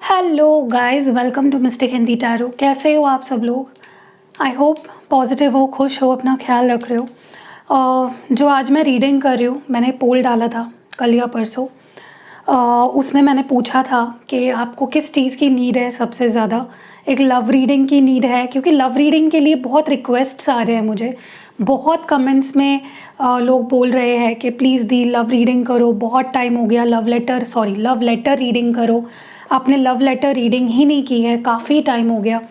Hello guys, welcome to mistake Hindi tarot. कैसे हो आप सब लोग? आई होप पॉजिटिव हो, खुश हो, अपना ख्याल रख रहे हो। जो आज मैं रीडिंग कर रही हूँ, मैंने पोल डाला था कल या परसों। उसमें मैंने पूछा था कि आपको किस चीज़ की नीड है सबसे ज़्यादा। एक लव रीडिंग की नीड है, क्योंकि लव रीडिंग के लिए बहुत रिक्वेस्ट्स आ रहे हैं मुझे। बहुत कमेंट्स में लोग बोल रहे हैं कि प्लीज़ दी लव रीडिंग करो, बहुत टाइम हो गया। लव लेटर रीडिंग करो। आपने लव लेटर रीडिंग ही नहीं की है, काफ़ी टाइम हो गया।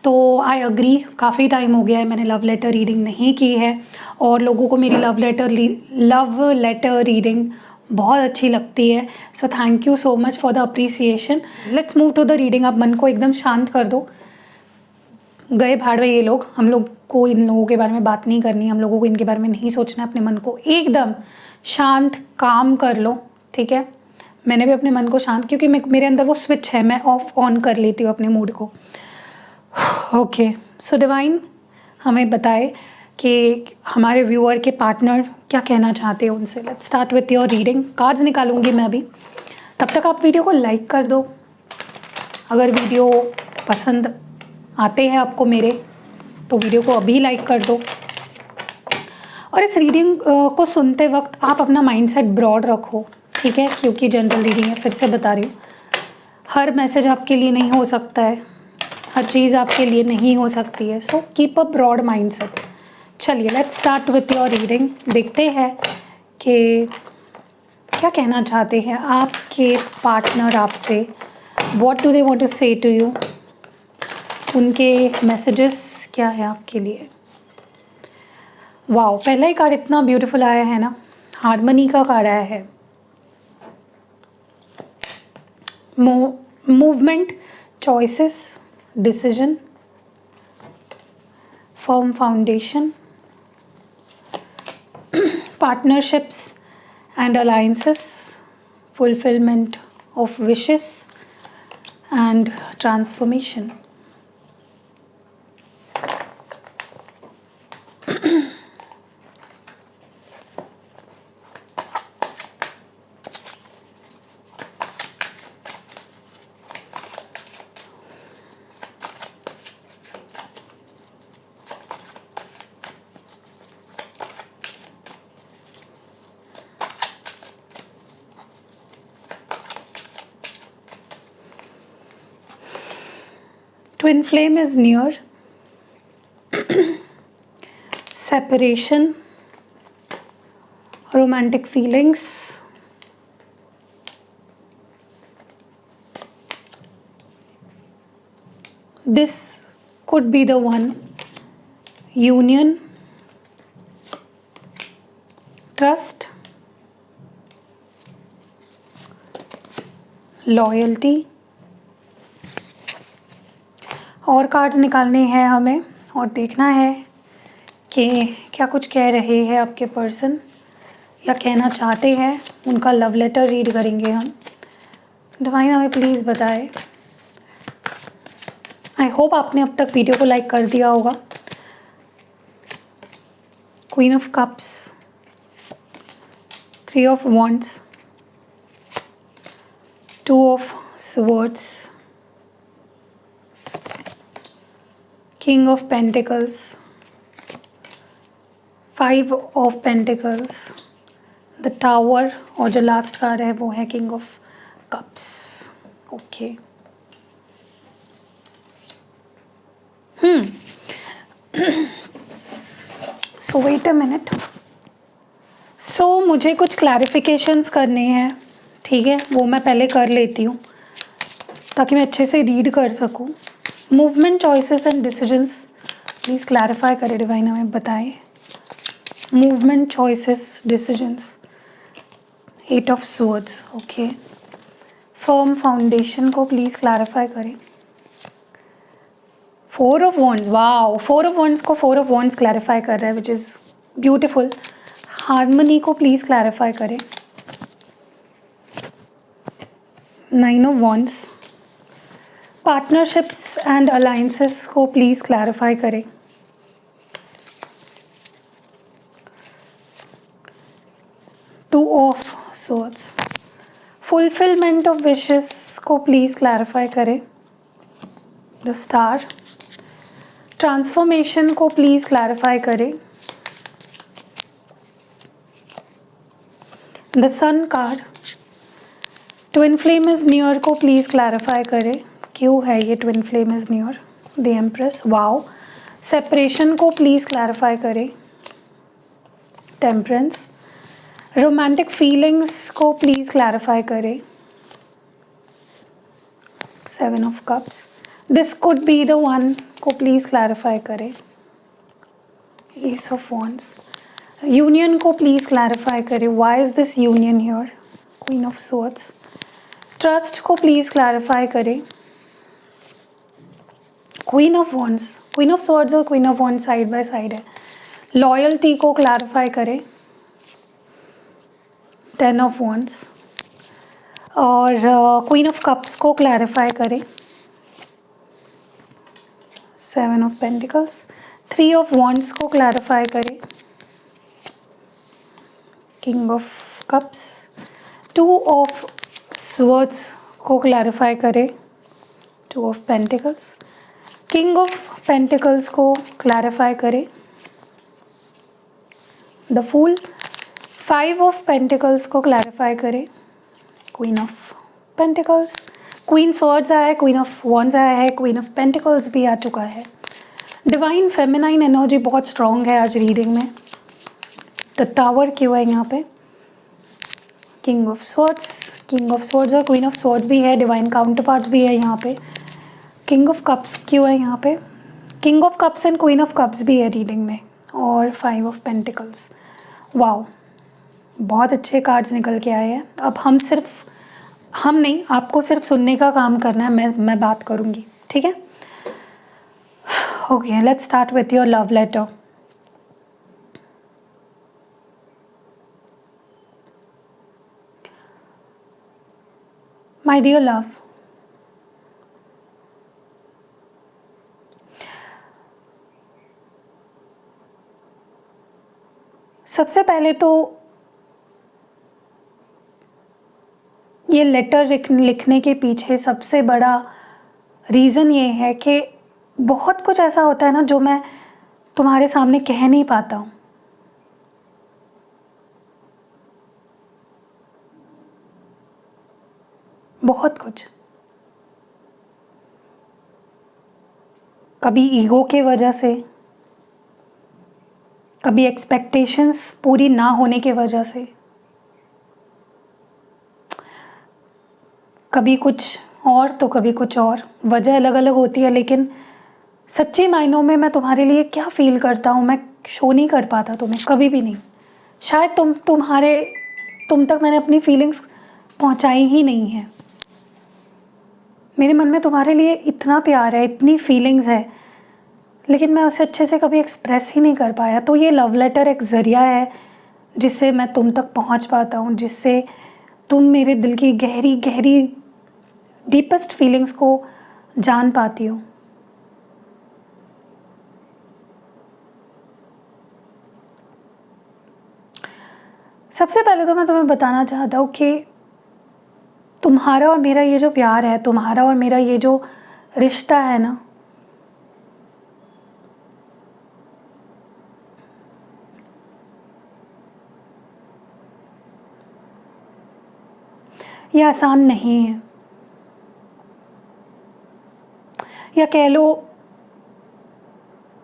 तो आई अग्री, काफ़ी टाइम हो गया है मैंने लव लेटर रीडिंग नहीं की है, और लोगों को मेरी लव लेटर रीडिंग बहुत अच्छी लगती है। So thank you so much for the appreciation. Let's move to the reading. आप मन को एकदम शांत कर दो। गए भाड़ में ये लोग, हम लोग को इन लोगों के बारे में बात नहीं करनी, हम लोगों को इनके बारे में नहीं सोचना है। अपने मन को एकदम शांत काम कर लो, ठीक है। मैंने भी अपने मन को शांत, क्योंकि मेरे अंदर वो स्विच है, मैं ऑफ ऑन कर लेती हूँ अपने मूड को। ओके, सो डिवाइन हमें बताए कि हमारे व्यूअर के पार्टनर क्या कहना चाहते हैं उनसे। Let's start with your reading. Cards निकालूंगी मैं अभी, तब तक आप वीडियो को लाइक कर दो। अगर वीडियो पसंद आते हैं आपको मेरे, तो वीडियो को अभी लाइक कर दो। और इस रीडिंग को सुनते वक्त आप अपना माइंडसेट ब्रॉड रखो, ठीक है, क्योंकि जनरल रीडिंग है। फिर से बता रही हूँ, हर मैसेज आपके लिए नहीं हो सकता है, हर चीज़ आपके लिए नहीं हो सकती है। So keep a broad mindset. चलिए let's start with your reading. देखते हैं कि क्या कहना चाहते हैं आपके पार्टनर आपसे। What do they want to say to you. उनके मैसेजेस क्या है आपके लिए। वाओ, पहला ही कार्ड इतना ब्यूटीफुल आया है ना, हार्मनी का कार्ड आया है। Movement, choices, decision, firm foundation, partnerships and alliances, fulfilment of wishes and transformation. Twin flame is near. Separation, romantic feelings, this could be the one. Union, trust, loyalty। और cards निकालने हैं हमें, और देखना है कि क्या कुछ कह रहे हैं आपके पर्सन या कहना चाहते हैं। उनका लव लेटर रीड करेंगे हम। डिवाइन हमें प्लीज़ बताए। आई होप आपने अब तक वीडियो को लाइक कर दिया होगा। Queen of cups, 3 of wands, 2 of swords, King of Pentacles, 5 of Pentacles, the Tower, और जो लास्ट कार्ड है वो है King of Cups। Okay, so wait a minute. So मुझे कुछ क्लैरिफिकेशंस करने हैं, ठीक है, वो मैं पहले कर लेती हूँ ताकि मैं अच्छे से रीड कर सकूँ। Movement, choices and decisions, please clarify करें डिवाइन, हमें बताएं। Movement, choices, decisions, 8 of swords. Okay, firm foundation को प्लीज़ क्लैरिफाई करें। 4 of wands, wow, 4 of wands को 4 ऑफ वॉन्ड्स क्लैरिफाई कर रहा है, विच इज़ ब्यूटिफुल। हार्मनी को प्लीज़ क्लैरिफाई करें। 9 of wands, partnerships and alliances को प्लीज़ क्लैरिफाई करें। 2 of swords, fulfilment of wishes को प्लीज़ क्लैरिफाई करें, द स्टार। ट्रांसफॉर्मेशन को प्लीज़ क्लैरिफाई करें, the sun card. Twin flame is near को please clarify करें, क्यों है ये twin flame is near, the empress. Wow. Separation को प्लीज़ क्लैरिफाई करें, टेम्परेंस। रोमांटिक फीलिंग्स को प्लीज़ क्लैरिफाई करें, seven of cups. This could be the one को प्लीज़ क्लैरिफाई करें, एस ऑफ वॉन्ड्स। यूनियन को प्लीज़ क्लैरिफाई करें, why is this union here, queen of swords. Trust को please clarify करें, queen of wands. Queen of swords और queen of wands side by side है। Loyalty को clarify करें, ten of wands. और queen of cups को clarify करें, seven of pentacles. Three of wands को क्लैरिफाई करें, king of cups. Two of swords को क्लैरिफाई करें, two of pentacles. King of pentacles को क्लैरिफाई करें, the fool. Five of pentacles को क्लैरिफाई करें, queen of pentacles. Queen swords आया है, क्वीन ऑफ वॉन्ड्स आया है, क्वीन ऑफ पेंटिकल्स भी आ चुका है। डिवाइन फेमिनाइन एनर्जी बहुत स्ट्रॉन्ग है आज रीडिंग में। द टावर क्यों है यहाँ पे, किंग ऑफ स्वॉर्ड्स और क्वीन ऑफ स्वॉर्ड्स भी है, डिवाइन काउंटर पार्ट्स भी है यहाँ पे। किंग ऑफ कप्स क्यों है यहाँ पे, king of cups and queen of cups भी है रीडिंग में, और फाइव ऑफ पेंटिकल्स। वाओ, बहुत अच्छे कार्ड्स निकल के आए हैं। अब हम नहीं, आपको सिर्फ सुनने का काम करना है, मैं बात करूँगी, ठीक है। Okay, let's start with your love letter. My dear love, सबसे पहले तो ये लेटर लिखने के पीछे सबसे बड़ा रीज़न ये है कि बहुत कुछ ऐसा होता है ना जो मैं तुम्हारे सामने कह नहीं पाता हूँ। बहुत कुछ, कभी ईगो के वजह से, कभी एक्सपेक्टेशंस पूरी ना होने की वजह से, कभी कुछ और तो कभी कुछ और, वजह अलग अलग होती है। लेकिन सच्ची मायनों में मैं तुम्हारे लिए क्या फ़ील करता हूँ मैं शो नहीं कर पाता तुम्हें, कभी भी नहीं। शायद तुम तक मैंने अपनी फीलिंग्स पहुँचाई ही नहीं है। मेरे मन में तुम्हारे लिए इतना प्यार है, इतनी फीलिंग्स है, लेकिन मैं उसे अच्छे से कभी एक्सप्रेस ही नहीं कर पाया। तो ये लव लेटर एक ज़रिया है जिससे मैं तुम तक पहुँच पाता हूँ, जिससे तुम मेरे दिल की गहरी गहरी डीपेस्ट फीलिंग्स को जान पाती हो। सबसे पहले तो मैं तुम्हें बताना चाहता हूँ कि तुम्हारा और मेरा ये जो प्यार है, तुम्हारा और मेरा ये जो रिश्ता है ना, ये आसान नहीं है, या कह लो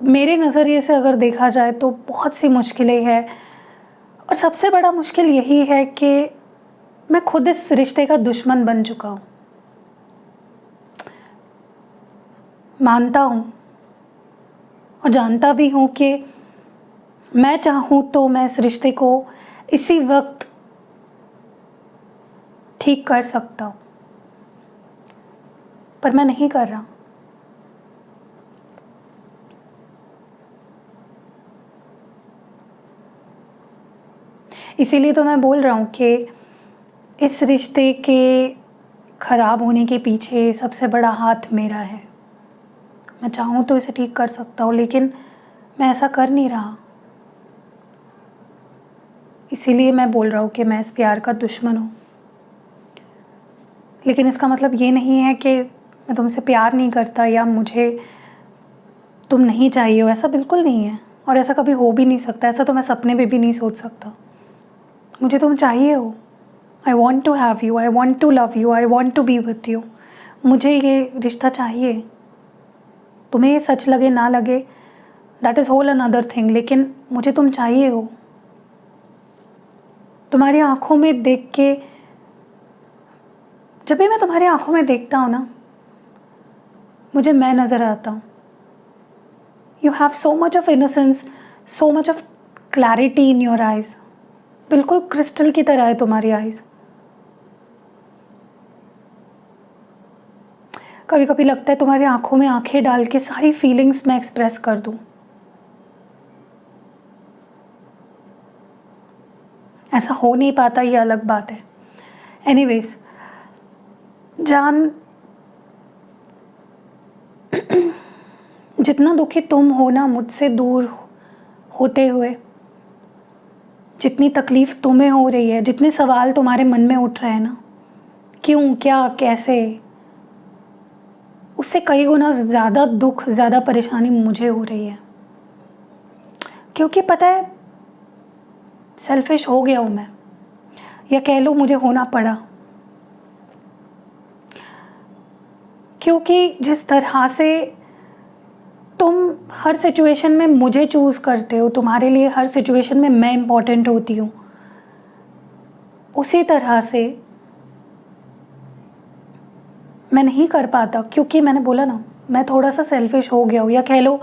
मेरे नज़रिए से अगर देखा जाए तो बहुत सी मुश्किलें हैं। और सबसे बड़ा मुश्किल यही है कि मैं खुद इस रिश्ते का दुश्मन बन चुका हूँ। मानता हूँ और जानता भी हूँ कि मैं चाहूँ तो मैं इस रिश्ते को इसी वक्त ठीक कर सकता हूँ, पर मैं नहीं कर रहा। इसीलिए तो मैं बोल रहा हूँ कि इस रिश्ते के ख़राब होने के पीछे सबसे बड़ा हाथ मेरा है। मैं चाहूँ तो इसे ठीक कर सकता हूँ, लेकिन मैं ऐसा कर नहीं रहा। इसीलिए मैं बोल रहा हूँ कि मैं इस प्यार का दुश्मन हूँ। लेकिन इसका मतलब ये नहीं है कि मैं तुमसे प्यार नहीं करता या मुझे तुम नहीं चाहिए हो, ऐसा बिल्कुल नहीं है। और ऐसा कभी हो भी नहीं सकता, ऐसा तो मैं सपने में भी नहीं सोच सकता। मुझे तुम चाहिए हो। I want to have you, I want to love you, I want to be with you. मुझे ये रिश्ता चाहिए। तुम्हें ये सच लगे ना लगे, that is whole another thing, लेकिन मुझे तुम चाहिए हो। तुम्हारी आंखों में देख के, जब भी मैं तुम्हारी आंखों में देखता हूँ ना, मुझे मैं नज़र आता हूँ। You have so much of innocence, so much of clarity in your eyes. बिल्कुल क्रिस्टल की तरह है तुम्हारी आइज़। कभी कभी लगता है तुम्हारी आंखों में आंखें डाल के सारी फीलिंग्स मैं एक्सप्रेस कर दूँ। ऐसा हो नहीं पाता, ये अलग बात है। एनीवेज जान, जितना दुखी तुम हो ना मुझसे दूर होते हुए, जितनी तकलीफ़ तुम्हें हो रही है, जितने सवाल तुम्हारे मन में उठ रहे हैं ना, क्यों, क्या, कैसे, उससे कई गुना ज़्यादा दुख, ज़्यादा परेशानी मुझे हो रही है। क्योंकि पता है, सेल्फिश हो गया हूँ मैं, या कह लो मुझे होना पड़ा। क्योंकि जिस तरह से तुम हर सिचुएशन में मुझे चूज़ करते हो, तुम्हारे लिए हर सिचुएशन में मैं इम्पॉर्टेंट होती हूँ, उसी तरह से मैं नहीं कर पाता। क्योंकि मैंने बोला ना, मैं थोड़ा सा सेल्फिश हो गया हूँ, या कह लो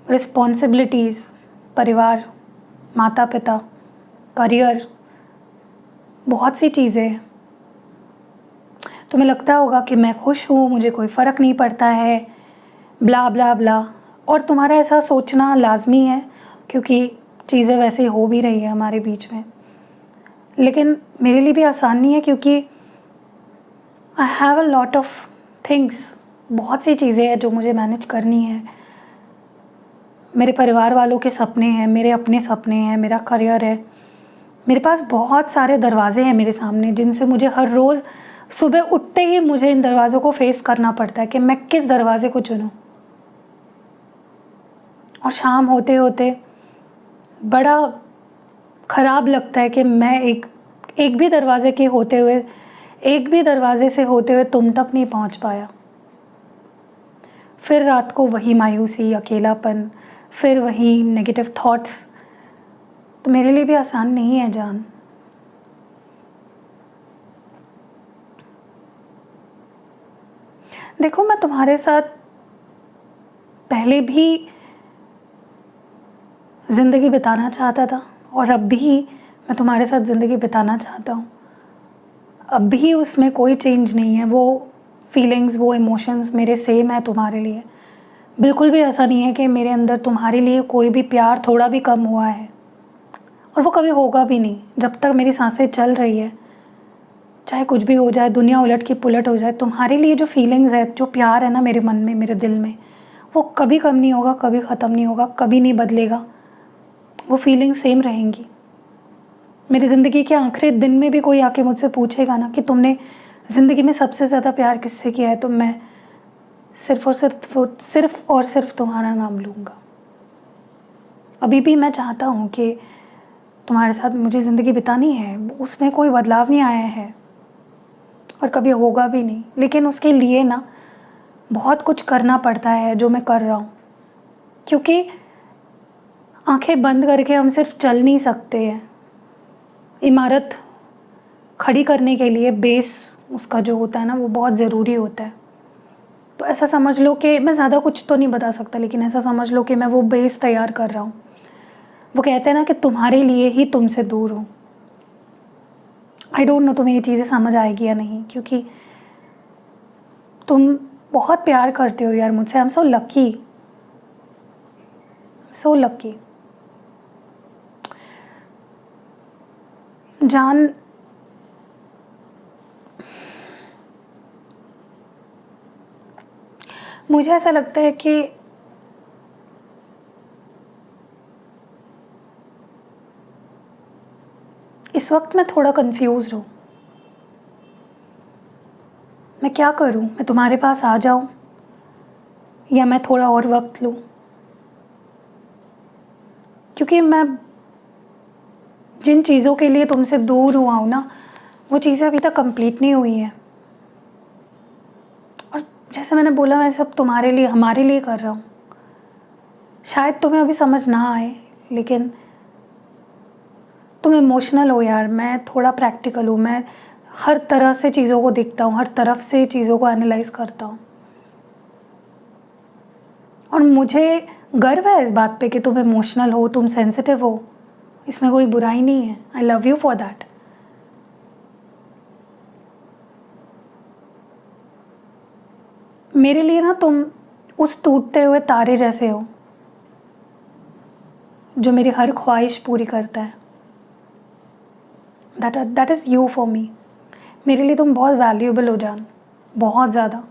रिस्पॉन्सिबिलिटीज़, परिवार, माता पिता, करियर, बहुत सी चीज़ें हैं। तुम्हें लगता होगा कि मैं खुश हूँ, मुझे कोई फ़र्क नहीं पड़ता है, ब्ला ब्ला ब्ला। और तुम्हारा ऐसा सोचना लाजमी है, क्योंकि चीज़ें वैसे हो भी रही है हमारे बीच में। लेकिन मेरे लिए भी आसान नहीं है, क्योंकि I have a lot of things, बहुत सी चीज़ें हैं जो मुझे मैनेज करनी है। मेरे परिवार वालों के सपने हैं, मेरे अपने सपने हैं, मेरा करियर है। मेरे पास बहुत सारे दरवाजे हैं मेरे सामने, जिनसे मुझे हर रोज़ सुबह उठते ही मुझे इन दरवाज़ों को फेस करना पड़ता है कि मैं किस दरवाजे को चुनूं। और शाम होते होते बड़ा ख़राब लगता है कि मैं एक भी दरवाजे के होते हुए, एक भी दरवाजे से होते हुए तुम तक नहीं पहुंच पाया। फिर रात को वही मायूसी, अकेलापन, फिर वही नेगेटिव थॉट्स। तो मेरे लिए भी आसान नहीं है जान। देखो, मैं तुम्हारे साथ पहले भी ज़िंदगी बिताना चाहता था, और अब भी मैं तुम्हारे साथ ज़िंदगी बिताना चाहता हूँ। अब भी उसमें कोई चेंज नहीं है। वो फीलिंग्स, वो इमोशंस मेरे सेम है तुम्हारे लिए। बिल्कुल भी ऐसा नहीं है कि मेरे अंदर तुम्हारे लिए कोई भी प्यार थोड़ा भी कम हुआ है, और वो कभी होगा भी नहीं। जब तक मेरी सांसें चल रही है, चाहे कुछ भी हो जाए, दुनिया उलट की पुलट हो जाए, तुम्हारे लिए जो फीलिंग्स है, जो प्यार है ना मेरे मन में, मेरे दिल में, वो कभी कम नहीं होगा, कभी ख़त्म नहीं होगा, कभी नहीं बदलेगा। वो फीलिंग सेम रहेंगी। मेरी ज़िंदगी के आखिरी दिन में भी कोई आके मुझसे पूछेगा ना कि तुमने ज़िंदगी में सबसे ज़्यादा प्यार किससे किया है, तो मैं सिर्फ और सिर्फ तुम्हारा नाम लूँगा। अभी भी मैं चाहता हूँ कि तुम्हारे साथ मुझे ज़िंदगी बितानी है, उसमें कोई बदलाव नहीं आया है और कभी होगा भी नहीं। लेकिन उसके लिए ना बहुत कुछ करना पड़ता है, जो मैं कर रहा हूँ। क्योंकि आंखें बंद करके हम सिर्फ चल नहीं सकते हैं। इमारत खड़ी करने के लिए बेस उसका जो होता है ना, वो बहुत ज़रूरी होता है। तो ऐसा समझ लो कि मैं ज़्यादा कुछ तो नहीं बता सकता, लेकिन ऐसा समझ लो कि मैं वो बेस तैयार कर रहा हूँ। वो कहते हैं ना कि तुम्हारे लिए ही तुमसे दूर हूँ। आई डोंट नो तुम्हें ये चीज़ें समझ आएगी या नहीं, क्योंकि तुम बहुत प्यार करते हो यार मुझसे। I am so lucky, so lucky जान। मुझे ऐसा लगता है कि इस वक्त मैं थोड़ा कंफ्यूज्ड हूँ। मैं क्या करूँ? मैं तुम्हारे पास आ जाऊँ या मैं थोड़ा और वक्त लूँ? क्योंकि मैं जिन चीज़ों के लिए तुमसे दूर हुआ हूँ ना, वो चीज़ें अभी तक कंप्लीट नहीं हुई हैं। और जैसे मैंने बोला, मैं सब तुम्हारे लिए, हमारे लिए कर रहा हूँ। शायद तुम्हें अभी समझ ना आए, लेकिन तुम इमोशनल हो यार, मैं थोड़ा प्रैक्टिकल हूँ। मैं हर तरह से चीज़ों को देखता हूँ, हर तरफ से चीज़ों को एनालाइज करता हूँ। और मुझे गर्व है इस बात पे कि तुम इमोशनल हो, तुम सेंसिटिव हो। इसमें कोई बुराई नहीं है। आई लव यू फॉर दैट। मेरे लिए ना तुम उस टूटते हुए तारे जैसे हो जो मेरी हर ख्वाहिश पूरी करता है। That is you for me. मेरे लिए तुम बहुत वैल्यूएबल हो जान, बहुत ज़्यादा।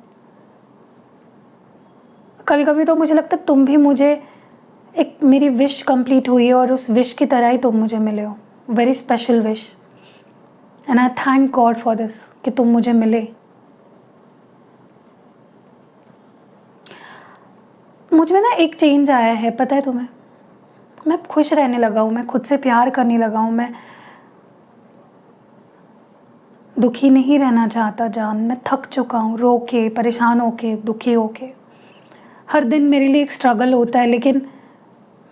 कभी कभी तो मुझे लगता है तुम भी मुझे, एक मेरी विश कंप्लीट हुई है और उस विश की तरह ही तुम मुझे मिले हो। Very special wish, and I thank God for this कि तुम मुझे मिले। मुझ में ना एक चेंज आया है, पता है तुम्हें? मैं खुश रहने लगा हूँ, मैं खुद से प्यार करने लगा हूँ। मैं दुखी नहीं रहना चाहता जान। मैं थक चुका हूँ रो के, परेशान होके, दुखी होके। हर दिन मेरे लिए एक स्ट्रगल होता है, लेकिन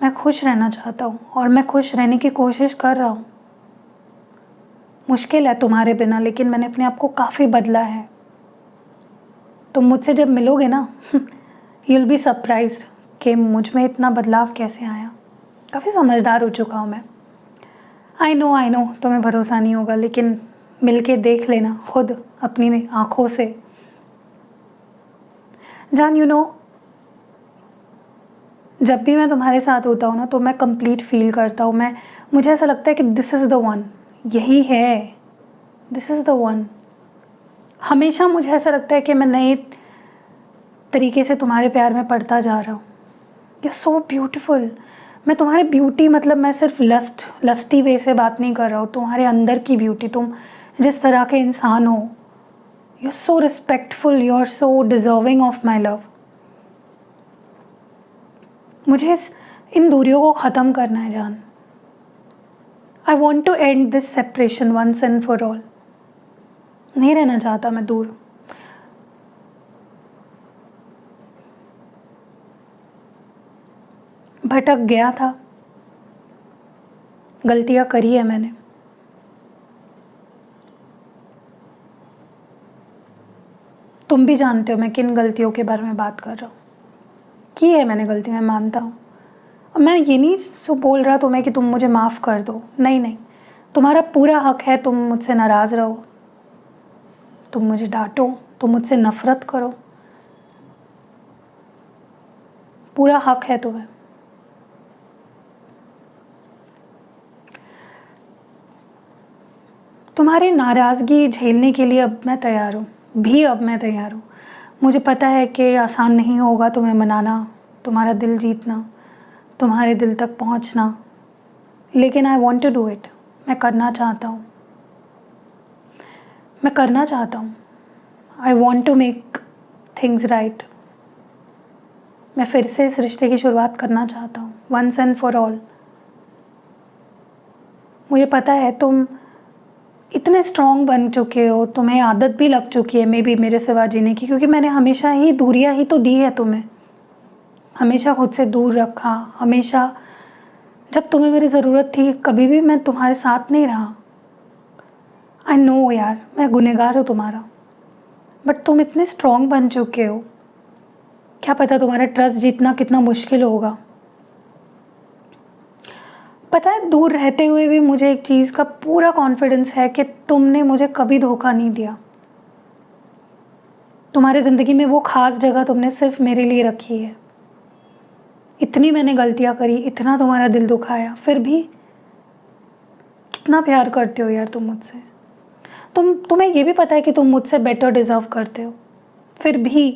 मैं खुश रहना चाहता हूँ और मैं खुश रहने की कोशिश कर रहा हूँ। मुश्किल है तुम्हारे बिना, लेकिन मैंने अपने आप को काफ़ी बदला है। तुम मुझसे जब मिलोगे ना यू विल बी सरप्राइज्ड कि मुझ में इतना बदलाव कैसे आया। काफ़ी समझदार हो चुका हूँ मैं। आई नो तुम्हें भरोसा नहीं होगा, लेकिन मिल के देख लेना खुद अपनी आँखों से। जान, यू नो, जब भी मैं तुम्हारे साथ होता हूँ ना, तो मैं कंप्लीट फील करता हूँ। मुझे ऐसा लगता है कि दिस इज़ द वन, यही है, दिस इज़ द वन। हमेशा मुझे ऐसा लगता है कि मैं नए तरीके से तुम्हारे प्यार में पड़ता जा रहा हूँ। You so beautiful. मैं तुम्हारी ब्यूटी, मतलब मैं सिर्फ लस्टी वे से बात नहीं कर रहा हूँ। तुम्हारे अंदर की ब्यूटी, तुम जिस तरह के इंसान हो, you are so respectful, you are so deserving of my love. मुझे इन दूरियों को ख़त्म करना है जान। I want to end this separation once and for all. नहीं रहना चाहता मैं दूर। भटक गया था, गलतियाँ करी है मैंने। तुम भी जानते हो मैं किन गलतियों के बारे में बात कर रहा हूँ। की है मैंने गलती, मैं मानता हूँ। और मैं ये नहीं बोल रहा तुम्हें कि तुम मुझे माफ़ कर दो, नहीं। तुम्हारा पूरा हक है, तुम मुझसे नाराज़ रहो, तुम मुझे डांटो, तुम मुझसे नफ़रत करो, पूरा हक है तुम्हें। तुम्हारी नाराज़गी झेलने के लिए अब मैं तैयार हूँ। मुझे पता है कि आसान नहीं होगा तुम्हें मनाना, तुम्हारा दिल जीतना, तुम्हारे दिल तक पहुँचना, लेकिन I want to do it. मैं करना चाहता हूँ। I want to make things right. मैं फिर से इस रिश्ते की शुरुआत करना चाहता हूँ, वंस एंड फॉर ऑल। मुझे पता है तुम इतने स्ट्रॉन्ग बन चुके हो, तुम्हें आदत भी लग चुकी है मे बी मेरे सिवा जीने की, क्योंकि मैंने हमेशा ही दूरियां ही तो दी है तुम्हें। हमेशा खुद से दूर रखा, हमेशा जब तुम्हें मेरी ज़रूरत थी कभी भी मैं तुम्हारे साथ नहीं रहा। आई नो यार, मैं गुनहगार हूँ तुम्हारा, बट तुम इतने स्ट्रॉन्ग बन चुके हो, क्या पता तुम्हारा ट्रस्ट जीतना कितना मुश्किल होगा। पता है, दूर रहते हुए भी मुझे एक चीज़ का पूरा कॉन्फिडेंस है कि तुमने मुझे कभी धोखा नहीं दिया। तुम्हारी ज़िंदगी में वो ख़ास जगह तुमने सिर्फ मेरे लिए रखी है। इतनी मैंने गलतियाँ करी, इतना तुम्हारा दिल दुखाया, फिर भी कितना प्यार करते हो यार तुम मुझसे। तुम्हें ये भी पता है कि तुम मुझसे बेटर डिज़र्व करते हो, फिर भी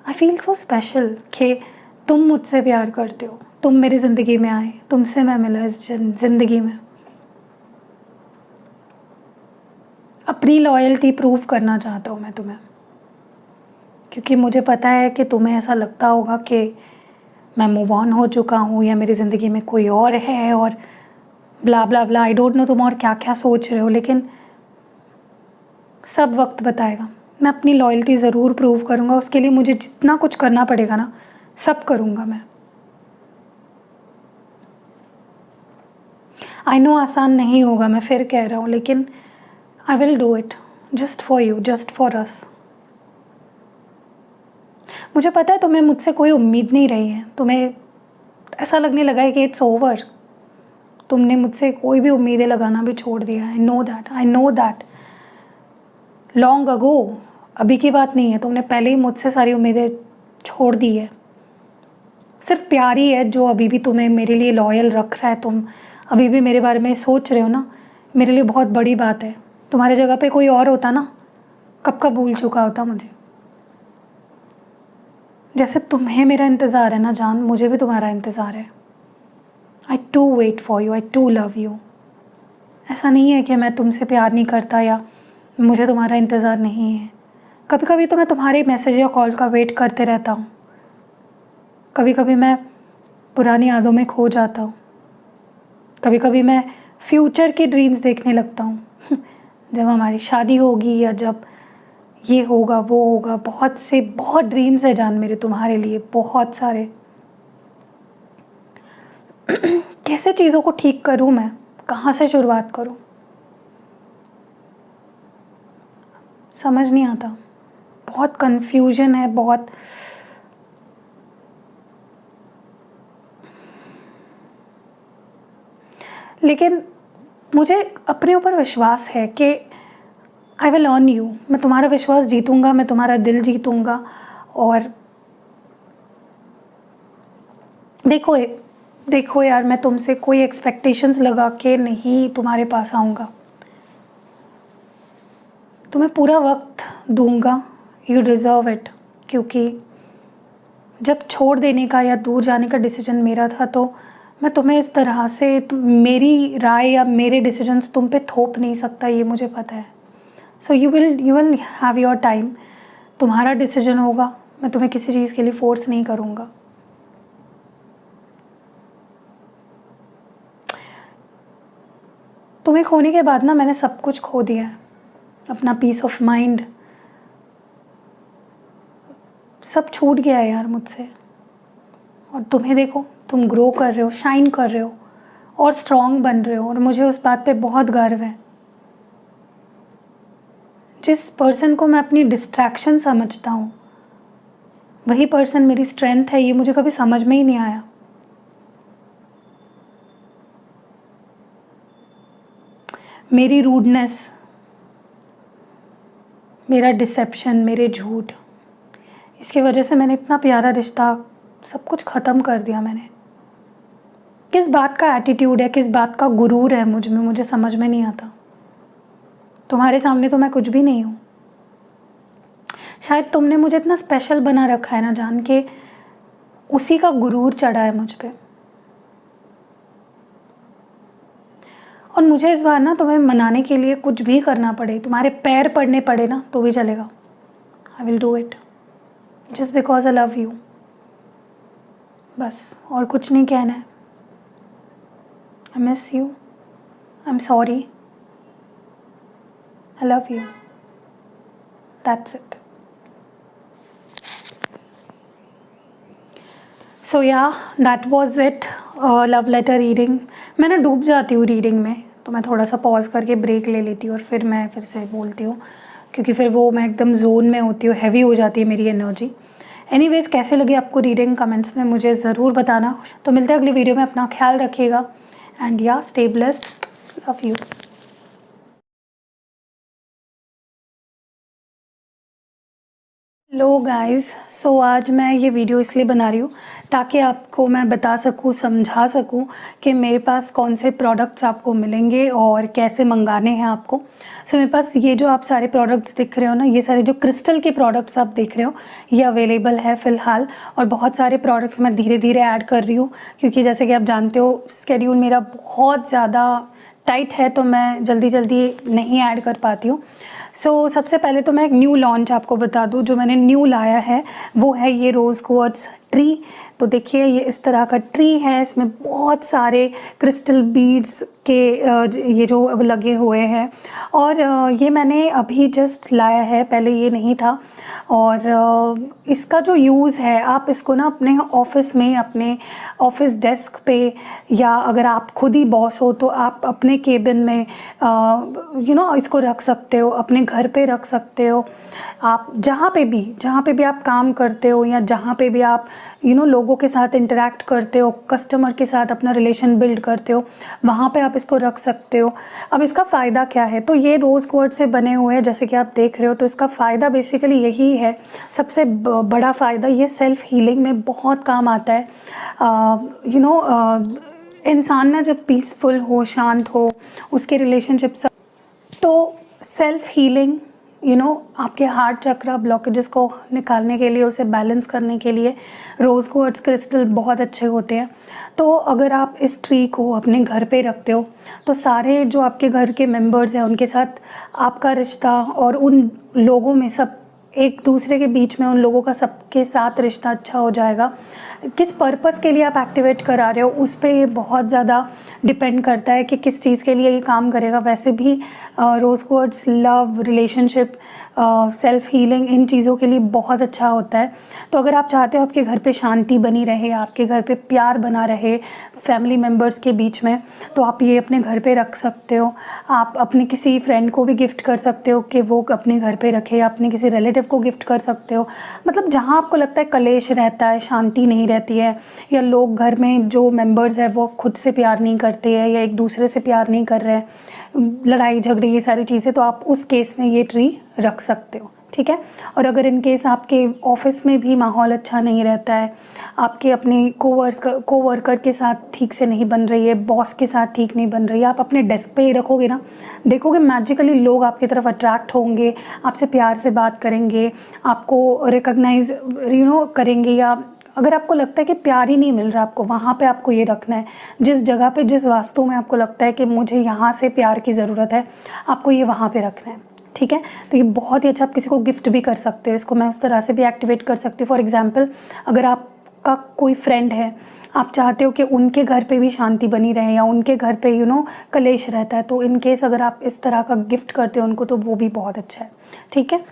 आई फील सो स्पेशल कि तुम मुझसे प्यार करते हो, तुम मेरी ज़िंदगी में आए, तुमसे मैं मिला इस ज़िंदगी में। अपनी लॉयल्टी प्रूव करना चाहता हूँ मैं तुम्हें। क्योंकि मुझे पता है कि तुम्हें ऐसा लगता होगा कि मैं मूव ऑन हो चुका हूँ या मेरी ज़िंदगी में कोई और है और ब्ला ब्ला ब्ला। आई डोंट नो तुम और क्या क्या सोच रहे हो, लेकिन सब वक्त बताएगा। मैं अपनी लॉयल्टी ज़रूर प्रूव करूँगा, उसके लिए मुझे जितना कुछ करना पड़ेगा ना सब करूँगा मैं। आई नो आसान नहीं होगा, मैं फिर कह रहा हूँ, लेकिन आई will do it just for you, just for us. मुझे पता है तुम्हें मुझसे कोई उम्मीद नहीं रही है, तुम्हें ऐसा लगने लगा है कि इट्स ओवर, तुमने मुझसे कोई भी उम्मीदें लगाना भी छोड़ दिया। I know that long ago, अभी की बात नहीं है, तुमने पहले ही मुझसे सारी उम्मीदें छोड़ दी है। सिर्फ प्यार ही है जो अभी भी तुम्हें मेरे लिए लॉयल रख रहा है। तुम अभी भी मेरे बारे में सोच रहे हो ना, मेरे लिए बहुत बड़ी बात है। तुम्हारी जगह पे कोई और होता ना, कब का भूल चुका होता मुझे। जैसे तुम्हें मेरा इंतज़ार है ना जान, मुझे भी तुम्हारा इंतज़ार है। I too wait for you, I too love you. ऐसा नहीं है कि मैं तुमसे प्यार नहीं करता या मुझे तुम्हारा इंतज़ार नहीं है। कभी कभी तो मैं तुम्हारे मैसेज या कॉल का वेट करते रहता हूँ। कभी कभी मैं पुरानी यादों में खो जाता हूँ। कभी कभी मैं फ्यूचर के ड्रीम्स देखने लगता हूँ जब हमारी शादी होगी या जब ये होगा वो होगा। बहुत ड्रीम्स है जान मेरे तुम्हारे लिए, बहुत सारे। कैसे चीज़ों को ठीक करूँ मैं, कहाँ से शुरुआत करूँ, समझ नहीं आता। बहुत कन्फ्यूजन है, बहुत। लेकिन मुझे अपने ऊपर विश्वास है कि आई विल अर्न यू। मैं तुम्हारा विश्वास जीतूँगा, मैं तुम्हारा दिल जीतूँगा। और देखो यार, मैं तुमसे कोई एक्सपेक्टेशंस लगा के नहीं तुम्हारे पास आऊँगा। तुम्हें पूरा वक्त दूंगा, यू डिज़र्व इट। क्योंकि जब छोड़ देने का या दूर जाने का डिसीजन मेरा था, तो मैं तुम्हें इस तरह से मेरी राय या मेरे डिसीजंस तुम पे थोप नहीं सकता, ये मुझे पता है। So you will have your time. तुम्हारा डिसीजन होगा, मैं तुम्हें किसी चीज़ के लिए फोर्स नहीं करूँगा। तुम्हें खोने के बाद ना मैंने सब कुछ खो दिया है, अपना पीस ऑफ माइंड सब छूट गया है यार मुझसे। और तुम्हें देखो, तुम ग्रो कर रहे हो, शाइन कर रहे हो और स्ट्रॉन्ग बन रहे हो, और मुझे उस बात पे बहुत गर्व है। जिस पर्सन को मैं अपनी डिस्ट्रैक्शन समझता हूँ, वही पर्सन मेरी स्ट्रेंथ है, ये मुझे कभी समझ में ही नहीं आया। मेरी रूडनेस, मेरा डिसेप्शन, मेरे झूठ, इसकी वजह से मैंने इतना प्यारा रिश्ता सब कुछ ख़त्म कर दिया मैंने। किस बात का एटीट्यूड है, किस बात का गुरूर है मुझ में, मुझे समझ में नहीं आता। तुम्हारे सामने तो मैं कुछ भी नहीं हूँ। शायद तुमने मुझे इतना स्पेशल बना रखा है ना जान के, उसी का गुरूर चढ़ा है मुझ पे। और मुझे इस बार ना तुम्हें मनाने के लिए कुछ भी करना पड़े, तुम्हारे पैर पड़ने पड़े ना तो भी चलेगा। I will do it just because I love you. बस और कुछ नहीं कहना है। I miss you, I am sorry, I love you, that's it. So yeah that was it, love letter reading. मैं ना डूब जाती हूँ रीडिंग में, तो मैं थोड़ा सा पॉज करके ब्रेक ले लेती हूँ और फिर मैं फिर से बोलती हूँ, क्योंकि फिर वो मैं एकदम जोन में होती हूँ, हैवी हो जाती है मेरी एनर्जी। एनीवेज, कैसे लगी आपको रीडिंग, कमेंट्स में मुझे ज़रूर बताना। तो मिलते हैं अगली वीडियो में, अपना ख्याल रखिएगा and yeah stay blessed, love you. Hello guys, so आज मैं ये वीडियो इसलिए बना रही हूँ ताकि आपको मैं बता सकूँ, समझा सकूँ कि मेरे पास कौन से प्रोडक्ट्स आपको मिलेंगे और कैसे मंगाने हैं आपको। सो मेरे पास ये जो आप सारे प्रोडक्ट्स दिख रहे हो ना, ये सारे जो क्रिस्टल के प्रोडक्ट्स आप देख रहे हो, ये अवेलेबल है फ़िलहाल। और बहुत सारे प्रोडक्ट्स मैं धीरे धीरे ऐड कर रही हूँ, क्योंकि जैसे कि आप जानते हो स्केड्यूल मेरा बहुत ज़्यादा टाइट है, तो मैं जल्दी जल्दी नहीं ऐड कर पाती हूँ। सबसे पहले तो मैं एक न्यू लॉन्च आपको बता दूं, जो मैंने न्यू लाया है वो है ये रोज़ क्वार्ट्ज ट्री। तो देखिए ये इस तरह का ट्री है, इसमें बहुत सारे क्रिस्टल बीड्स के ये जो लगे हुए हैं, और ये मैंने अभी जस्ट लाया है, पहले ये नहीं था। और इसका जो यूज़ है, आप इसको ना अपने ऑफिस में, अपने ऑफिस डेस्क पे, या अगर आप खुद ही बॉस हो तो आप अपने केबिन में इसको रख सकते हो, अपने घर पे रख सकते हो। आप जहाँ पे भी आप काम करते हो, या जहाँ पे भी आप लोगों के साथ इंटरेक्ट करते हो, कस्टमर के साथ अपना रिलेशन बिल्ड करते हो, वहाँ पे आप इसको रख सकते हो। अब इसका फ़ायदा क्या है, तो ये रोज़ क्वार्ट्ज से बने हुए हैं जैसे कि आप देख रहे हो। तो इसका फ़ायदा बेसिकली यही है, सबसे बड़ा फ़ायदा, ये सेल्फ़ हीलिंग में बहुत काम आता है। इंसान ना जब पीसफुल हो, शांत हो, उसके रिलेशनशिप सब, तो सेल्फ़ हीलिंग आपके हार्ट चक्रा ब्लॉकेजेस को निकालने के लिए, उसे बैलेंस करने के लिए रोज़ क्वार्ट्ज क्रिस्टल बहुत अच्छे होते हैं। तो अगर आप इस ट्री को अपने घर पे रखते हो तो सारे जो आपके घर के मेंबर्स हैं उनके साथ आपका रिश्ता, और उन लोगों में सब एक दूसरे के बीच में, उन लोगों का सबके साथ रिश्ता अच्छा हो जाएगा। किस पर्पस के लिए आप एक्टिवेट करा रहे हो उस पे ये बहुत ज़्यादा डिपेंड करता है कि किस चीज़ के लिए ये काम करेगा। वैसे भी rose quartz love, relationship, self healing, इन चीज़ों के लिए बहुत अच्छा होता है। तो अगर आप चाहते हो आपके घर पे शांति बनी रहे, आपके घर पे प्यार बना रहे फैमिली मेम्बर्स के बीच में, तो आप ये अपने घर पे रख सकते हो। आप अपने किसी फ्रेंड को भी गिफ्ट कर सकते हो कि वो अपने घर पे रखे, या अपने किसी रिलेटिव को गिफ्ट कर सकते हो। मतलब जहाँ आपको लगता है कलेश रहता है, शांति नहीं रहती है, या लोग घर में जो मेंबर्स हैं वो खुद से प्यार नहीं करते हैं, या एक दूसरे से प्यार नहीं कर रहे हैं, लड़ाई झगड़े, ये सारी चीज़ें, तो आप उस केस में ये ट्री रख सकते हो, ठीक है। और अगर इन केस आपके ऑफिस में भी माहौल अच्छा नहीं रहता है, आपके अपने कोवर्कर के साथ ठीक से नहीं बन रही है, बॉस के साथ ठीक नहीं बन रही है, आप अपने डेस्क पे ही रखोगे ना, देखोगे मैजिकली लोग आपकी तरफ अट्रैक्ट होंगे, आपसे प्यार से बात करेंगे, आपको रिकॉग्नाइज करेंगे। या अगर आपको लगता है कि प्यार ही नहीं मिल रहा आपको, वहाँ पे आपको ये रखना है, जिस जगह पे, जिस वास्तु में आपको लगता है कि मुझे यहाँ से प्यार की ज़रूरत है, आपको ये वहाँ पे रखना है, ठीक है। तो ये बहुत ही अच्छा, आप किसी को गिफ्ट भी कर सकते हो, इसको मैं उस तरह से भी एक्टिवेट कर सकती हूँ। फॉर एग्जांपल, अगर आपका कोई फ्रेंड है, आप चाहते हो कि उनके घर पे भी शांति बनी रहे, या उनके घर पे कलेश रहता है, तो इन केस अगर आप इस तरह का गिफ्ट करते हो उनको, तो वो भी बहुत अच्छा है, ठीक है।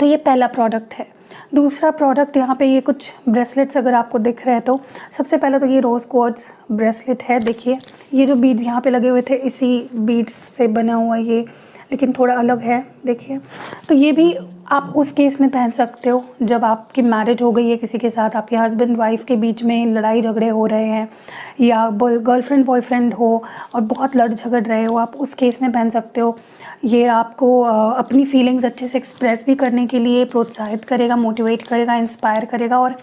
तो ये पहला प्रोडक्ट है। दूसरा प्रोडक्ट, यहाँ पे ये कुछ ब्रेसलेट्स अगर आपको दिख रहे हैं, तो सबसे पहले तो ये रोज़ क्वार्ट्ज ब्रेसलेट है। देखिए ये जो बीड्स यहाँ पे लगे हुए थे, इसी बीड्स से बना हुआ ये, लेकिन थोड़ा अलग है, देखिए। तो ये भी आप उस केस में पहन सकते हो जब आपकी मैरिज हो गई है किसी के साथ, आपके हस्बैंड वाइफ के बीच में लड़ाई झगड़े हो रहे हैं, या गर्लफ्रेंड बॉयफ्रेंड हो और बहुत लड़ झगड़ रहे हो, आप उस केस में पहन सकते हो। ये आपको अपनी फीलिंग्स अच्छे से एक्सप्रेस भी करने के लिए प्रोत्साहित करेगा, मोटिवेट करेगा, इंस्पायर करेगा, और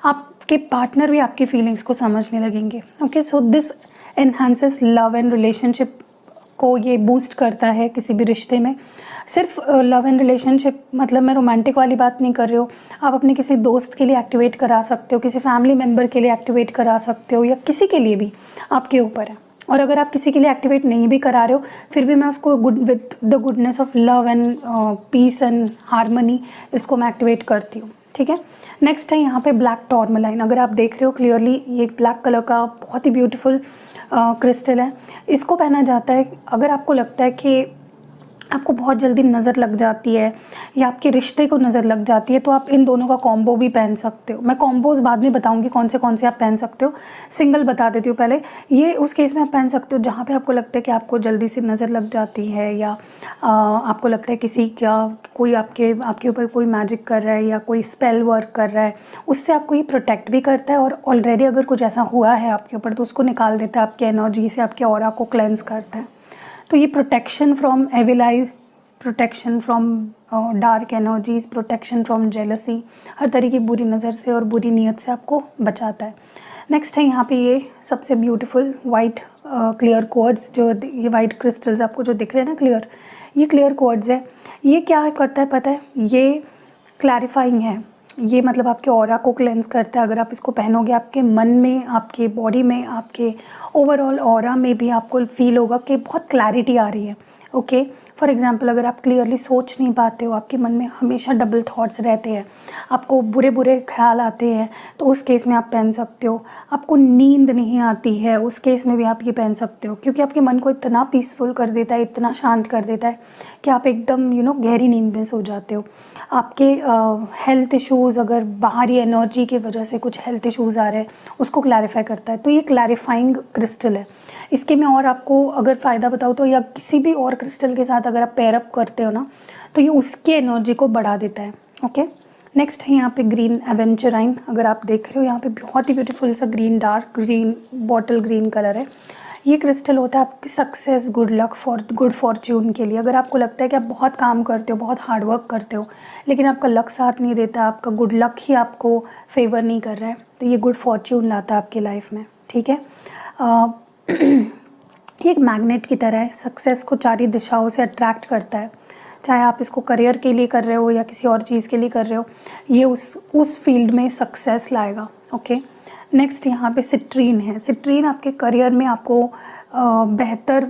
आपके पार्टनर भी आपकी फीलिंग्स को समझने लगेंगे। Okay, so this enhances love and relationship को ये बूस्ट करता है किसी भी रिश्ते में। सिर्फ लव एंड रिलेशनशिप मतलब मैं रोमांटिक वाली बात नहीं कर रही हूँ, आप अपने किसी दोस्त के लिए एक्टिवेट करा सकते हो, किसी फैमिली मेम्बर के लिए एक्टिवेट करा सकते हो, या किसी के लिए भी, आपके ऊपर है। और अगर आप किसी के लिए एक्टिवेट नहीं भी करा रहे हो, फिर भी मैं उसको with the goodness of love and peace and harmony, इसको मैं एक्टिवेट करती हूँ, ठीक है। नेक्स्ट है यहाँ पे ब्लैक टॉर्मलाइन। अगर आप देख रहे हो क्लियरली, ये ब्लैक कलर का बहुत ही ब्यूटीफुल क्रिस्टल है। इसको पहना जाता है अगर आपको लगता है कि आपको बहुत जल्दी नज़र लग जाती है, या आपके रिश्ते को नज़र लग जाती है, तो आप इन दोनों का कॉम्बो भी पहन सकते हो। मैं कॉम्बोज़ बाद में बताऊंगी कौन से आप पहन सकते हो, सिंगल बता देती हूँ पहले। ये उस केस में आप पहन सकते हो जहाँ पे आपको लगता है कि आपको जल्दी से नज़र लग जाती है, या आपको लगता है किसी का कोई आपके ऊपर कोई मैजिक कर रहा है, या कोई स्पेल वर्क कर रहा है, उससे आपको ये प्रोटेक्ट भी करता है, और ऑलरेडी अगर कुछ ऐसा हुआ है आपके ऊपर तो उसको निकाल देता है, आपके एनर्जी से आपके ऑरा को क्लेंस करता है। तो ये protection from evil eyes, protection from dark energies, protection from jealousy, हर तरह की बुरी नज़र से और बुरी नीयत से आपको बचाता है। नेक्स्ट है यहाँ पे ये सबसे ब्यूटीफुल वाइट क्लियर क्वार्ट्ज, जो ये वाइट क्रिस्टल्स आपको जो दिख रहे हैं ना क्लियर, ये क्लियर क्वार्ट्ज है। ये क्या करता है पता है, ये क्लैरिफाइंग है, ये मतलब आपके ऑरा को क्लेंस करता है। अगर आप इसको पहनोगे, आपके मन में, आपके बॉडी में, आपके ओवरऑल ऑरा में भी आपको फील होगा कि बहुत क्लैरिटी आ रही है। ओके, फॉर एग्ज़ाम्पल अगर आप क्लियरली सोच नहीं पाते हो, आपके मन में हमेशा डबल थॉट्स रहते हैं, आपको बुरे बुरे ख्याल आते हैं, तो उस केस में आप पहन सकते हो। आपको नींद नहीं आती है, उस केस में भी आप ये पहन सकते हो, क्योंकि आपके मन को इतना पीसफुल कर देता है, इतना शांत कर देता है कि आप एकदम गहरी नींद में सो जाते हो। आपके हेल्थ इश्यूज़, अगर बाहरी एनर्जी की वजह से कुछ हेल्थ इश्यूज़ आ रहे हैं, उसको क्लैरिफाई करता है। तो ये क्लैरिफाइंग क्रिस्टल है। इसके मैं और आपको अगर फ़ायदा बताऊँ तो, या किसी भी और क्रिस्टल के साथ अगर आप पेयरअप करते हो ना, तो ये उसकी एनर्जी को बढ़ा देता है। ओके, नेक्स्ट है यहाँ पे ग्रीन एवेंचराइन। अगर आप देख रहे हो यहाँ पे बहुत ही ब्यूटीफुल सा green, dark green, bottle green colour है। ये क्रिस्टल होता है आपकी success, good luck, good Fortune के लिए। अगर आपको लगता है कि आप बहुत काम करते हो, बहुत हार्ड वर्क करते हो, लेकिन आपका लक साथ नहीं देता, आपका गुड लक ही आपको फेवर नहीं कर रहा है, तो ये गुड फॉर्च्यून लाता है आपकी लाइफ में। ठीक है, ये एक मैग्नेट की तरह है, सक्सेस को चारों दिशाओं से अट्रैक्ट करता है। चाहे आप इसको करियर के लिए कर रहे हो या किसी और चीज़ के लिए कर रहे हो, ये उस फील्ड में सक्सेस लाएगा। ओके, नेक्स्ट यहाँ पे सिट्रीन है। सिट्रीन आपके करियर में आपको बेहतर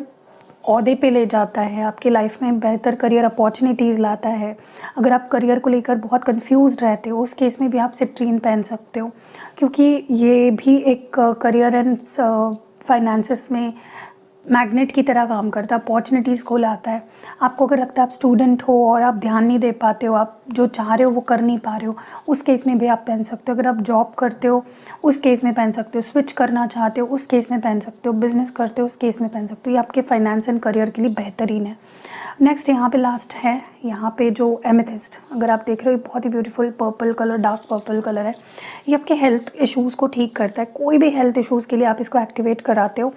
ओहदे पे ले जाता है, आपकी लाइफ में बेहतर करियर अपॉर्चुनिटीज़ लाता है। अगर आप करियर को लेकर बहुत कंफ्यूज्ड रहते हो, उस केस में भी आप सिट्रीन पहन सकते हो, क्योंकि ये भी एक करियर एंड फाइनेंसेस में मैग्नेट की तरह काम करता है, अपॉर्चुनिटीज़ को लाता है। आपको अगर लगता है आप स्टूडेंट हो और आप ध्यान नहीं दे पाते हो, आप जो चाह रहे हो वो कर नहीं पा रहे हो, उस केस में भी आप पहन सकते हो। अगर आप जॉब करते हो, उस केस में पहन सकते हो। स्विच करना चाहते हो, उस केस में पहन सकते हो। बिज़नेस करते हो, उस केस में पहन सकते हो। ये आपके फाइनेंस एंड करियर के लिए बेहतरीन है। नेक्स्ट यहाँ पे लास्ट है, यहाँ पे जो एमेथिस्ट, अगर आप देख रहे हो, ये बहुत ही beautiful purple colour, dark purple colour है। ये आपके हेल्थ इश्यूज़ को ठीक करता है। कोई भी हेल्थ इश्यूज़ के लिए आप इसको एक्टिवेट कराते हो,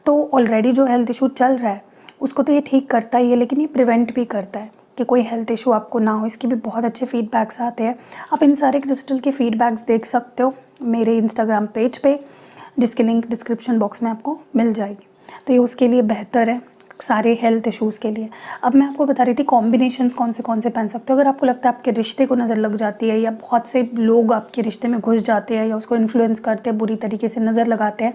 तो ऑलरेडी जो हेल्थ इशू चल रहा है उसको तो ये ठीक करता ही है, लेकिन ये प्रिवेंट भी करता है कि कोई हेल्थ इशू आपको ना हो। इसके भी बहुत अच्छे फीडबैक्स आते हैं। आप इन सारे क्रिस्टल के फीडबैक्स देख सकते हो मेरे इंस्टाग्राम पेज पे, जिसकी लिंक डिस्क्रिप्शन बॉक्स में आपको मिल जाएगी। तो ये उसके लिए बेहतर है, सारे हेल्थ इश्यूज़ के लिए। अब मैं आपको बता रही थी कॉम्बिनेशंस कौन से पहन सकते हो। अगर आपको लगता है आपके रिश्ते को नज़र लग जाती है, या बहुत से लोग आपके रिश्ते में घुस जाते हैं या उसको इन्फ्लुएंस करते हैं, बुरी तरीके से नज़र लगाते हैं,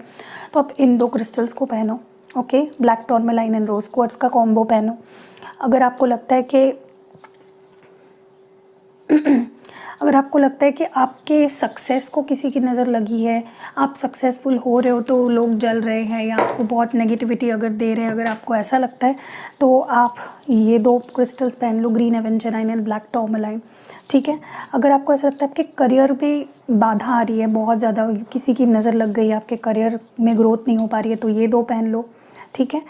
तो आप इन 2 क्रिस्टल्स को पहनो। Okay, black tourmaline and rose quartz का कॉम्बो पहनो। अगर आपको लगता है कि अगर आपको लगता है कि आपके सक्सेस को किसी की नज़र लगी है, आप सक्सेसफुल हो रहे हो तो लोग जल रहे हैं, या आपको बहुत नेगेटिविटी अगर दे रहे हैं, अगर आपको ऐसा लगता है, तो आप ये 2 क्रिस्टल्स पहन लो, ग्रीन एवेंचराइन एंड ब्लैक टॉर्मेलाइन। ठीक है, अगर आपको ऐसा लगता है आपके करियर में बाधा आ रही है, बहुत ज़्यादा किसी की नज़र लग गई है, आपके करियर में ग्रोथ नहीं हो पा रही है, तो ये 2 पहन लो। ठीक है,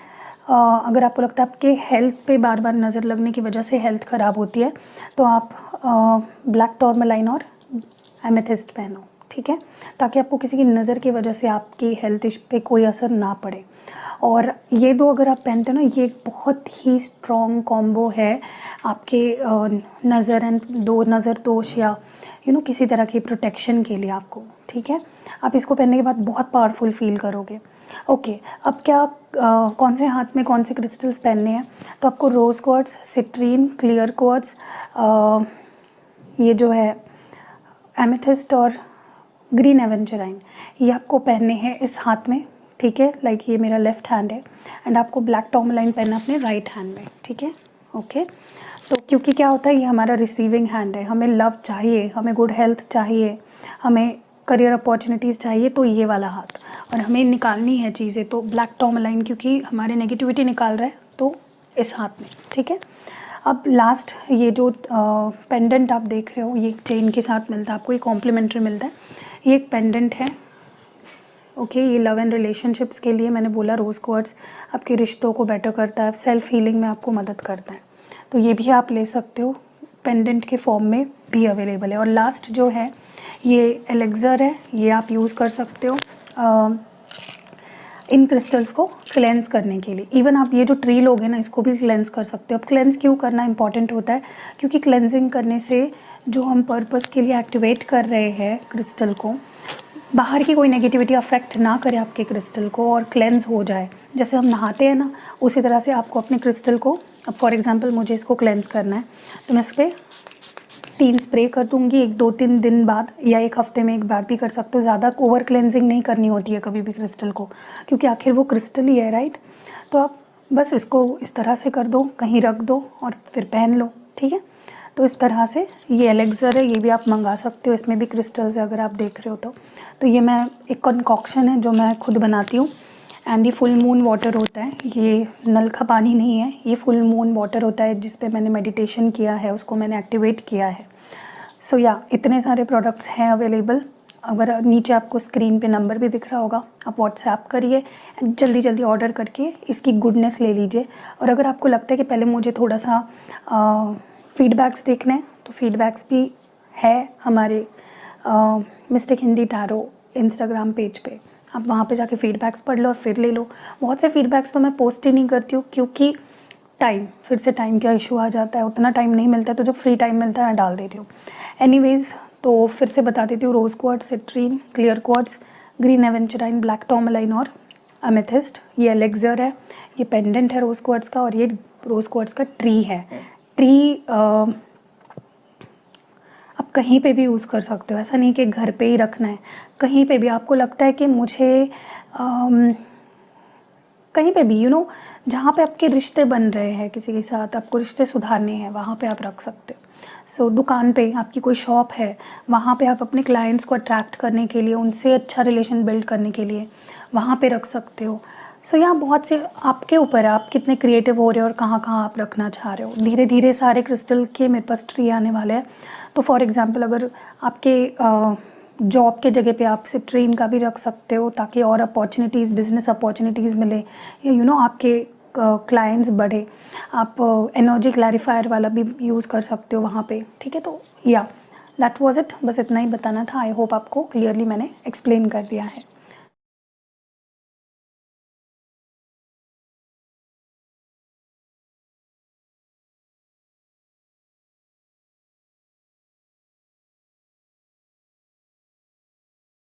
अगर आपको लगता है आपके हेल्थ पे बार बार नज़र लगने की वजह से हेल्थ ख़राब होती है, तो आप ब्लैक टॉर्मेलाइन और एमेथिस्ट पहनो। ठीक है, ताकि आपको किसी की नज़र की वजह से आपकी हेल्थ पे कोई असर ना पड़े। और ये 2 अगर आप पहनते हो ना, ये एक बहुत ही स्ट्रॉन्ग कॉम्बो है आपके नज़र दोष या किसी तरह की प्रोटेक्शन के लिए आपको। ठीक है, आप इसको पहनने के बाद बहुत पावरफुल फील करोगे। ओके, अब क्या कौन से हाथ में कौन से क्रिस्टल्स पहनने हैं, तो आपको रोज़ क्वार्ट्ज, सिट्रीन, क्लियर क्वार्ट्ज, ये जो है एमेथिस्ट और ग्रीन एवेंचराइन, ये आपको पहनने हैं इस हाथ में। ठीक है, लाइक ये मेरा लेफ़्ट हैंड है, एंड आपको ब्लैक टॉर्मेलाइन पहनना अपने राइट हैंड में। ठीक है, ओके। तो क्योंकि क्या होता है, ये हमारा रिसीविंग हैंड है, हमें लव चाहिए, हमें गुड हेल्थ चाहिए, हमें करियर अपॉर्चुनिटीज़ चाहिए, तो ये वाला हाथ, और हमें निकालनी है चीज़ें, तो ब्लैक टॉर्मेलाइन क्योंकि हमारे नेगेटिविटी निकाल रहा है, तो इस हाथ में। ठीक है, अब लास्ट ये जो पेंडेंट आप देख रहे हो, ये चेन के साथ मिलता है आपको, ये कॉम्प्लीमेंट्री मिलता है। ये एक पेंडेंट है। ओके, ये लव एंड रिलेशनशिप्स के लिए मैंने बोला, रोज़ क्वार्ट्ज आपके रिश्तों को बेटर करता है, सेल्फ हीलिंग में आपको मदद करता है, तो ये भी आप ले सकते हो, पेंडेंट के फॉर्म में भी अवेलेबल है। और लास्ट जो है ये एलेक्सर है, ये आप यूज़ कर सकते हो इन क्रिस्टल्स को क्लेंस करने के लिए। इवन आप ये जो ट्री लोगे ना, इसको भी क्लेंस कर सकते हो। अब क्लेंस क्यों करना इंपॉर्टेंट होता है, क्योंकि क्लेंजिंग करने से जो हम पर्पस के लिए एक्टिवेट कर रहे हैं क्रिस्टल को, बाहर की कोई नेगेटिविटी अफेक्ट ना करे आपके क्रिस्टल को और क्लेंस हो जाए। जैसे हम नहाते हैं ना, उसी तरह से आपको अपने क्रिस्टल को, अब फॉर एग्जांपल मुझे इसको क्लेंस करना है, तो मैं इस पर 3 स्प्रे कर दूँगी, 1-2-3 दिन बाद, या 1 हफ्ते में एक बार भी कर सकते हो। ज़्यादा ओवर क्लेंजिंग नहीं करनी होती है कभी भी क्रिस्टल को, क्योंकि आखिर वो क्रिस्टल ही है, राइट। तो आप बस इसको इस तरह से कर दो, कहीं रख दो और फिर पहन लो, ठीक है। तो इस तरह से ये एलेक्सर है, ये भी आप मंगा सकते हो, इसमें भी क्रिस्टल्स है अगर आप देख रहे हो तो ये मैं एक कंकॉक्शन है जो मैं खुद बनाती हूँ। एंड ये फुल मून वाटर होता है, ये नल का पानी नहीं है, ये फुल मून वाटर होता है जिस पे मैंने मेडिटेशन किया है, उसको मैंने एक्टिवेट किया है। सो या इतने सारे प्रोडक्ट्स हैं अवेलेबल। अगर नीचे आपको स्क्रीन पे नंबर भी दिख रहा होगा, आप व्हाट्सएप करिए एंड जल्दी जल्दी ऑर्डर करके इसकी गुडनेस ले लीजिए। और अगर आपको लगता है कि पहले मुझे थोड़ा सा फीडबैक्स देखने हैं तो फीडबैक्स भी है हमारे mistake Hindi tarot Instagram page पे, आप वहाँ पे जाके फीडबैक्स पढ़ लो और फिर ले लो। बहुत से फीडबैक्स तो मैं पोस्ट ही नहीं करती हूँ क्योंकि फिर से टाइम का इशू आ जाता है, उतना टाइम नहीं मिलता है, तो जब फ्री टाइम मिलता है मैं डाल देती हूँ। एनीवेज़ तो फिर से बता देती हूँ, rose quartz, citrine, clear quartz, green aventurine, black tourmaline और अमेथिस्ट। ये एलेक्सर है, ये पेंडेंट है रोज़ क्वार्ट्ज का, और ये रोज़ क्वार्ट्ज का ट्री है। ट्री आप कहीं पे भी यूज़ कर सकते हो, ऐसा नहीं कि घर पे ही रखना है, कहीं पे भी आपको लगता है कि मुझे कहीं पे भी जहाँ पे आपके रिश्ते बन रहे हैं किसी के साथ, आपको रिश्ते सुधारने हैं, वहाँ पे आप रख सकते हो। सो दुकान पे आपकी कोई शॉप है, वहाँ पे आप अपने क्लाइंट्स को अट्रैक्ट करने के लिए, उनसे अच्छा रिलेशन बिल्ड करने के लिए वहाँ पे रख सकते हो। सो यहाँ बहुत से आपके ऊपर है, आप कितने क्रिएटिव हो रहे हो और कहाँ कहाँ आप रखना चाह रहे हो। धीरे धीरे सारे क्रिस्टल के मेरे पास ट्री आने वाले हैं। तो फॉर एग्ज़ाम्पल अगर आपके जॉब के जगह पे आप सिट्रीन का भी रख सकते हो ताकि और अपॉर्चुनिटीज़, बिजनेस अपॉर्चुनिटीज़ मिले, या आपके क्लाइंट्स बढ़े। आप एनर्जी क्लैरिफायर वाला भी यूज़ कर सकते हो वहाँ पे, ठीक है। तो या दैट वाज इट, बस इतना ही बताना था। आई होप आपको क्लियरली मैंने एक्सप्लेन कर दिया है।